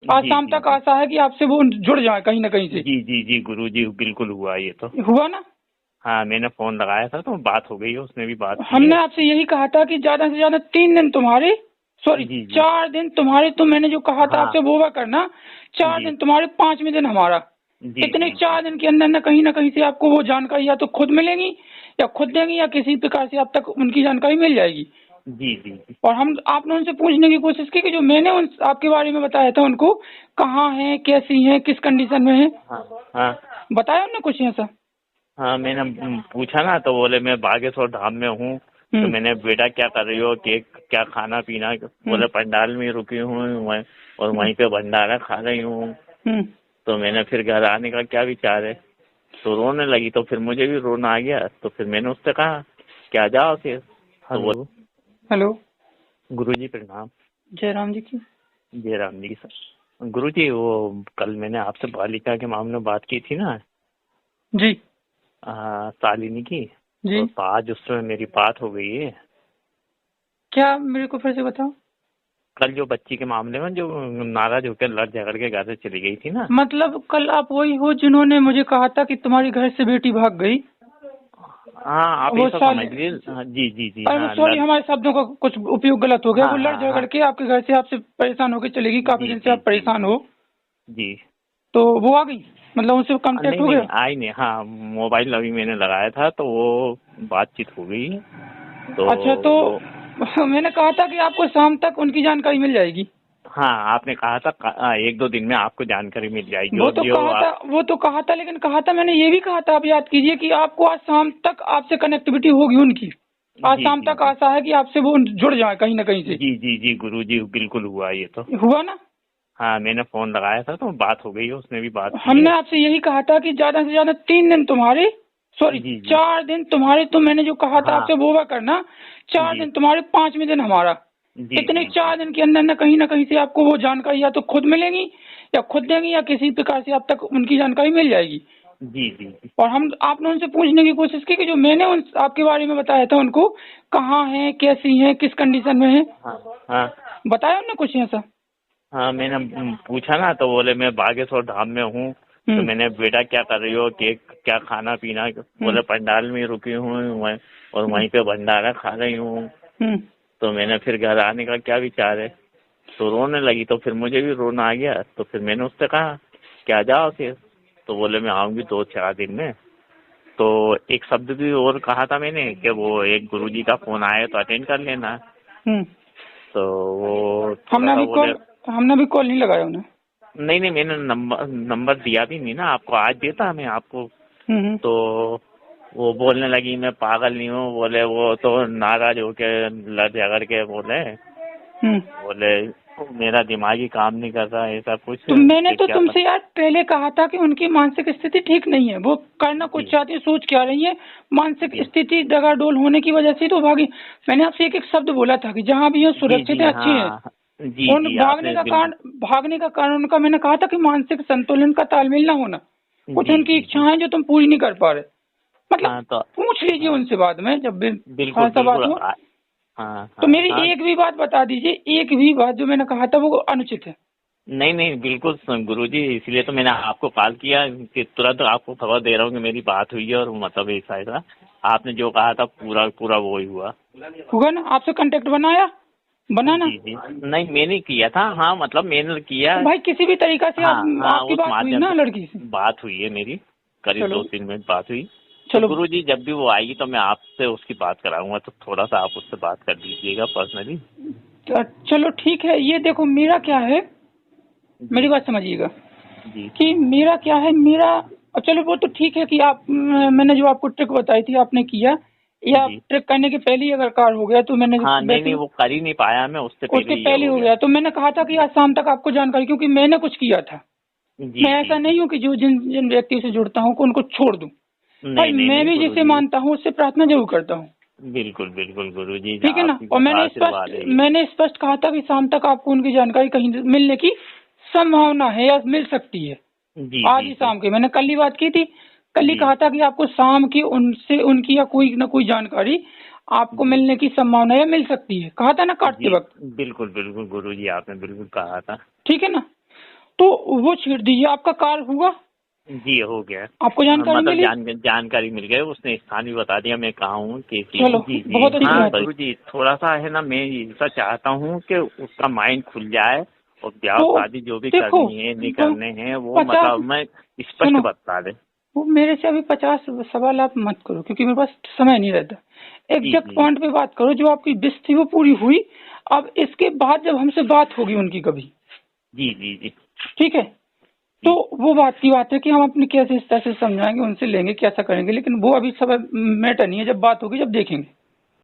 आज जी शाम जी तक जी आशा है कि आपसे वो जुड़ जाए कहीं ना कहीं से। जी जी जी गुरु जी, बिल्कुल हुआ ये तो। हुआ ना? हाँ, मैंने फोन लगाया था तो बात हो गई है, उसने भी बात की हमने है। आपसे यही कहा था कि ज्यादा से ज्यादा 3 दिन तुम्हारे, सॉरी जी जी 4 दिन तुम्हारे, तो मैंने जो कहा था हाँ आपसे वो करना। चार जी दिन तुम्हारे, 5वें दिन हमारा। जी इतने जी जी 4 दिन के अंदर ना कहीं से आपको वो जानकारी या तो खुद मिलेगी या खुद देंगी या किसी प्रकार से आप तक उनकी जानकारी मिल जाएगी। जी जी जी और हम आपने उनसे पूछने की कोशिश की कि जो मैंने उन आपके बारे में बताया था उनको, कहाँ हैं, कैसी हैं, किस कंडीशन में है, हाँ हाँ बताया उन्होंने कुछ ऐसा? हाँ, मैंने पूछा ना तो बोले मैं बागेश्वर धाम में हूँ। तो हम्म मैंने बेटा क्या कर रही हो, केक क्या खाना पीना, हम्म बोले पंडाल में रुकी हूँ और हम्म वहीं पे भंडारा खा रही हूँ। हम्म तो मैंने फिर घर आने का क्या विचार है, तो रोने लगी। तो फिर मुझे भी रोना आ गया, तो फिर मैंने उससे कहा कि आ जाओ फिर। तो वो हेलो। हेलो। गुरुजी प्रणाम। जयराम जी की। जय राम जी सर। गुरुजी, वो कल मैंने आपसे बालिका के मामले में बात की थी ना, जी शालिनी की। जी। तो आज उसमें मेरी बात हो गई है। क्या, मेरे को फिर से बताओ। कल जो बच्ची के मामले में जो नाराज होकर लड़ झगड़ के घर से चली गई थी ना। मतलब कल आप वही हो जिन्होंने मुझे कहा था कि तुम्हारी घर से बेटी भाग गई? हाँ, आप वो ऐसा साल, समझ लीजिए। हाँ, जी जी जी अरे हाँ सॉरी, हमारे शब्दों का कुछ उपयोग गलत हो गया। हाँ वो लड़ हाँ झगड़ हाँ के आपके घर से आपसे परेशान होकर चलेगी, काफी जी दिन से जी आप जी परेशान हो, जी। तो वो आ गई, मतलब उनसे कांटेक्ट नहीं हो नहीं गया? आई नहीं। हाँ, मोबाइल अभी मैंने लगाया था तो वो बातचीत हो गई। तो अच्छा, तो वो, मैंने कहा था कि आपको शाम तक उनकी जानकारी मिल जाएगी। हाँ आपने कहा था 1-2 दिन में आपको जानकारी मिल जाएगी। और जो वो तो कहा था, लेकिन कहा था मैंने ये भी कहा था, आप याद कीजिए, कि आपको आज शाम तक आपसे कनेक्टिविटी होगी उनकी। आज जी शाम जी तक जी आशा है कि आपसे वो जुड़ जाए कहीं ना कहीं से। जी जी जी गुरु जी, बिल्कुल हुआ ये तो। हुआ ना? हाँ, मैंने फोन लगाया था तो बात हो गई है, उसने भी बात की हमने है। आपसे यही कहा था कि ज्यादा से ज्यादा 3 दिन तुम्हारे, सॉरी जी जी 4 दिन तुम्हारे, तो मैंने जो कहा था हाँ आपसे वो करना। चार जी दिन तुम्हारे, 5वें दिन हमारा। जी इतने जी जी 4 दिन के अंदर ना कहीं से आपको वो जानकारी या तो खुद मिलेगी या खुद देंगी या किसी प्रकार से आप तक उनकी जानकारी मिल जाएगी। जी जी जी और हम आपने उनसे पूछने की कोशिश की कि जो मैंने उन आपके बारे में बताया था उनको, कहाँ हैं, कैसी हैं, किस कंडीशन में है, हाँ हाँ बताया उन्होंने कुछ ऐसा? हाँ, मैंने पूछा ना तो बोले मैं बागेश्वर धाम में हूँ। तो हम्म मैंने बेटा क्या कर रही हो, केक क्या खाना पीना, हम्म बोले पंडाल में रुकी हूँ और हम्म वहीं पे भंडारा खा रही हूँ। हम्म तो मैंने फिर घर आने का क्या विचार है, तो रोने लगी। तो फिर मुझे भी रोना आ गया, तो फिर मैंने उससे कहा कि आ जाओ फिर। तो बोले मैं आऊंगी 2-4 दिन में। तो एक शब्द भी और कहा था मैंने कि वो एक गुरुजी का फोन आया तो अटेंड कर लेना। हम्म। तो वो थोड़ा हमने सा अभी बोले। कॉल हमने अभी कॉल नहीं लगाया उन्हें। नहीं नहीं, मैंने नंबर दिया भी नहीं ना आपको, आज देता मैं आपको। हम्म। तो वो बोलने लगी मैं पागल नहीं हूँ, बोले वो तो नाराज होके लड़ झगड़ के बोले हम्म। बोले मेरा दिमाग ही काम नहीं कर रहा, ऐसा कुछ तो मैंने कि तो क्या तुमसे यार पहले कहा था कि उनकी मानसिक स्थिति ठीक नहीं है, वो करना कुछ जी चाहती है, सोच क्या रही है, मानसिक जी स्थिति डगाडोल होने की वजह से तो भागी। मैंने आपसे एक एक शब्द बोला था कि जहाँ भी है जी सुरक्षित जी है, अच्छी है। हाँ जी उन जी आपने बिल्कुल। भागने का कारण उनका, मैंने कहा था कि मानसिक संतुलन का तालमेल ना होना, कुछ जी उनकी जी जी इच्छाएं जो तुम पूरी नहीं कर पा रहे। मतलब हाँ तो पूछ लीजिए हाँ उनसे बाद में, जब भी बिल्कुल थोड़ा सा बात बिल्कुल हो। हाँ तो हाँ मेरी हाँ। एक भी बात बता दीजिए, एक भी बात जो मैंने कहा था वो अनुचित है? नहीं नहीं बिल्कुल गुरुजी, इसलिए तो मैंने आपको कॉल किया कि तुरंत आपको खबर दे रहा हूँ कि मेरी बात हुई है। और मतलब ऐसा ऐसा आपने जो कहा था पूरा पूरा वो ही हुआ। होगा ना? आपसे कांटेक्ट बनाना। जी जी नहीं, मैंने किया था। हाँ मतलब मैंने किया। तो भाई किसी भी तरीका से हाँ आप, हाँ, आपकी उस बात हुई माध्यम ना से लड़की से? बात हुई है मेरी, करीब चलो 2-3 मिनट बात हुई। तो चलो। गुरुजी जब भी वो आएगी तो मैं आपसे उसकी बात कराऊंगा, तो थोड़ा सा आप उससे बात कर दीजिएगा पर्सनली। चलो ठीक है, ये देखो मेरा क्या है, जी मेरी बात समझिएगा जी कि मेरा क्या है, चलो वो तो ठीक है कि आप मैंने जो आपको ट्रिक बताई थी आपने किया, या जी ट्रिक करने के पहले ही अगर कार हो गया तो मैंने हाँ नहीं वैसे नहीं, वो कर ही नहीं पाया मैं, उससे पहले उससे ही ये पहले हो हो गया। गया, तो मैंने कहा था कि आज शाम तक आपको जानकारी, क्योंकि मैंने कुछ किया था। जी मैं जी ऐसा जी नहीं हूँ कि जो जिन जिन व्यक्तियों से जुड़ता हूँ उनको छोड़ दूं। भाई नहीं नहीं मैं नहीं भी जिसे गुरुजी, मानता हूँ उससे प्रार्थना जरूर करता हूँ। बिल्कुल बिल्कुल गुरुजी, ठीक है ना? आपकी और बस आशीर्वाद है ये। मैंने स्पष्ट कहा था कि शाम तक आपको उनकी जानकारी कहीं मिलने की संभावना है या मिल सकती है। जी आज जी ही जी शाम की मैंने कल ही बात की थी, कल ही जी कहा था कि आपको शाम की उनसे उनकी या कोई ना कोई जानकारी आपको जी मिलने की संभावना है, मिल सकती है, कहा था ना काटते जी वक्त। बिल्कुल बिल्कुल गुरुजी, आपने बिल्कुल कहा था। ठीक है ना? तो वो छेड़ दीजिए। आपका कार्य हुआ? जी हो गया। आपको जानकारी मतलब मिली? जानकारी मिल गई, उसने स्थान भी बता दिया मैं कहाँ हूँ, कैसी चलो, हूँ। जी जी बहुत अच्छी हाँ बात है। गुरु जी, थोड़ा सा है ना, मैं ऐसा चाहता हूँ कि उसका माइंड खुल जाए और ब्याह तो शादी जो भी देखो, करनी है नहीं वो करने हैं वो 50, मतलब मैं स्पष्ट सुनो, बता दे। वो मेरे से अभी 50 सवाल आप मत करो, क्योंकि मेरे पास समय नहीं रहता। जी एग्जैक्ट जी पॉइंट पे बात करो, जो आपकी विश थी वो पूरी हुई। अब इसके बाद जब हमसे बात होगी उनकी कभी, जी जी जी ठीक है, तो जी वो बात की बात है कि हम अपनी कैसे इस तरह से समझाएंगे, उनसे लेंगे, कैसा करेंगे, लेकिन वो अभी समय मैटर नहीं है। जब बात होगी जब देखेंगे।